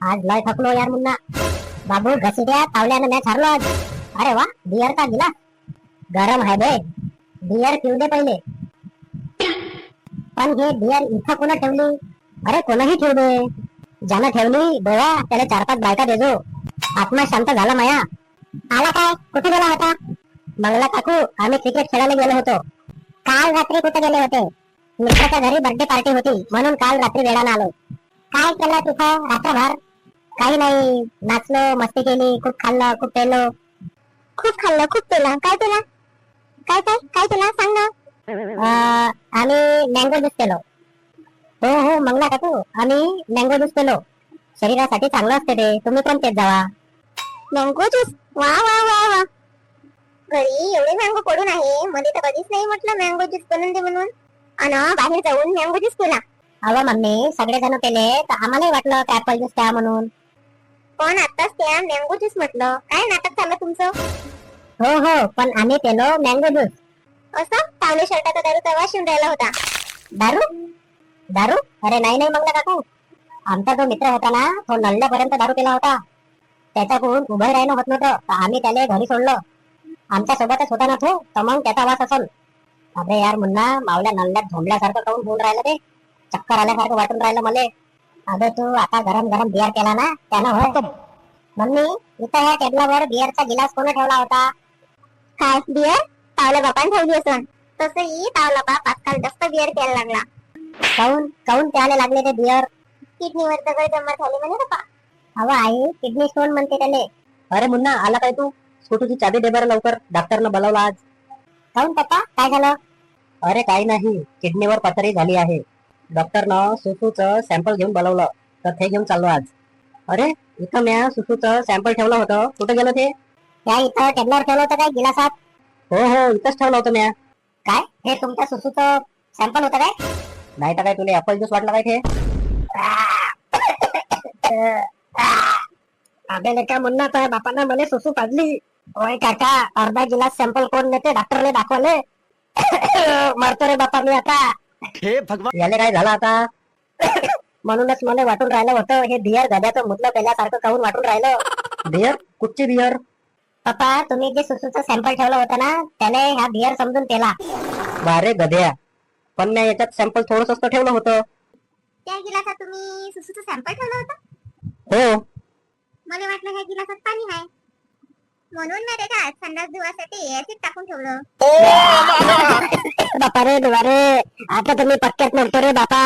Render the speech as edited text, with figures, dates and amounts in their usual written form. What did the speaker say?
आज लय थकलो यार मुन्ना. बाबू घसीट्या तावल्यानं मॅच हारलो आज. अरे वा, बियर का गिलास गरम आहे बे. बियर पिऊ दे पहिले. पण हे बियर इथं कोणा ठेवली? अरे कोणाही ठेवू दे, ज्यानं ठेवली बोया त्याला 4-5 बायका देजो. आत्मा शांत झाला माया. आला काय? कुठे गेला होता? मंगला काकू, आम्ही क्रिकेट खेळायला गेलो होतो. काल रात्री कुठे गेले होते? मित्राच्या घरी बर्थडे पार्टी होती म्हणून काल रात्री वेळानं आलो. काय केलं तिथं रात्रभर? काही नाही, नाचलो, मस्ती केली, खूप खाल्लं, खूप पेलो. खूप खाल्लं, खूप पेलं. काय पेला? काय काय काय पेला सांग ना. आम्ही मँगो ज्यूस पेलो. हो हो मंगला काकू, आम्ही मँगो ज्यूस पेलो. शरीरासाठी चांगलं असते ते, तुम्ही पण पेत जावा. Mango juice? वा वा वा वा. घरी एवढे मँगो पडून आहे, मध्ये तर कधीच नाही म्हटलं मँगो ज्यूस बनवून दे म्हणून. अन बाहेर जाऊन मँगो ज्यूस पेला. अहो मम्मी, सगळेजण पेले तर आम्हालाही वाटलं की ऍपल ज्यूस प्या म्हणून. पण आताच त्या मँगो ज्यूस म्हटलं. काय नाटक चाललं तुमचं? हो हो, पण आम्ही पेलो मँगो ज्यूस. असं तावले शर्टाचा दारू तवा शिवून राहिला होता. दारू? दारू? अरे नाही नाही मंगला काकू, आमचा जो मित्र होता ना, तो नळल्यापर्यंत दारू पिला होता. त्याच्याकडून उभं राहणं होत नव्हतं, तर आम्ही त्याला घरी सोडलं. आमच्या सोबतच होता ना तो, तर मग त्याचा वास असल. अरे यार मुन्ना, मावल्या नळल्यात झोंबल्यासारखं काऊन होऊन राहिलं ते? चक्कर आल्यासारखं वाटून राहिलं मले. अगं तू आता गरम गरम बियर केला ना, त्यानं होय. मम्मी, इथं ह्या टेबलावर बियरचा गिलास कोण ठेवला होता? काय बियर? तावल्या बापाने ठेवली असन. तसंही तावला बाप आजकाल जास्त बियर प्यायला लागला. काऊन काऊन प्यायला लागले ते बियर? किडनीवर दगड जमा झाले म्हणे बापा. अहो आई, किडनी स्टोन म्हणते त्याले. अरे मुन्ना, आला काय तू? स्कूटरची चाबी दे बरं लवकर, डॉक्टरनं बोलावलं आज. काऊन पप्पा, काय झालं? अरे काही नाही, किडनीवर पथरी झाली आहे. डॉक्टरनं सुसूचं सॅम्पल घेऊन बोलावलं, तर ते घेऊन चाललो आज. अरे इथं म्या सुसूचं सॅम्पल ठेवलं होतं, कुठे गेलं ते? त्या इथं टेबलावर ठेवलं होतं काय गिलासात? हो हो, इथंच ठेवलं होतं म्या. काय हे तुमच्या सुसूचं सॅम्पल होतं काय? नाही तर काय तुला ऍपल ज्यूस वाटला काय ते? अबे का मुन्ना, तर बापानं मला सुसू पाडली. ओय काका, अर्धा गिलास सॅम्पल कोण नेते? डॉक्टरने दाखवले. मरतो रे बापा मी आता. हे भगवान, याले काय झालं आता? म्हणूनच मला वाटून राहिलं होतं, हे बियर गद्याचं मुतलं पेल्यासारखं काऊन वाटून राहिलं. बियर? कुठची बियर? पप्पा, तुम्ही जे सुसूचं सॅम्पल ठेवलं होतं ना, त्याने ह्या बियर समजून पेला. बारे गद्या, पण मी याच्यात सॅम्पल थोडंसं ठेवलं होतं. त्या गिलासात तुम्ही सुसूचं सॅम्पल ठेवलं होतं? हो. मला वाटलं ह्या गिलासात पाणी आहे, म्हणून मी त्याच्यात संडास धुवासाठी ऍसिड टाकून ठेवलं. बापा रे, आता तुम्ही पक्क्यात म्हणतो रे बापा.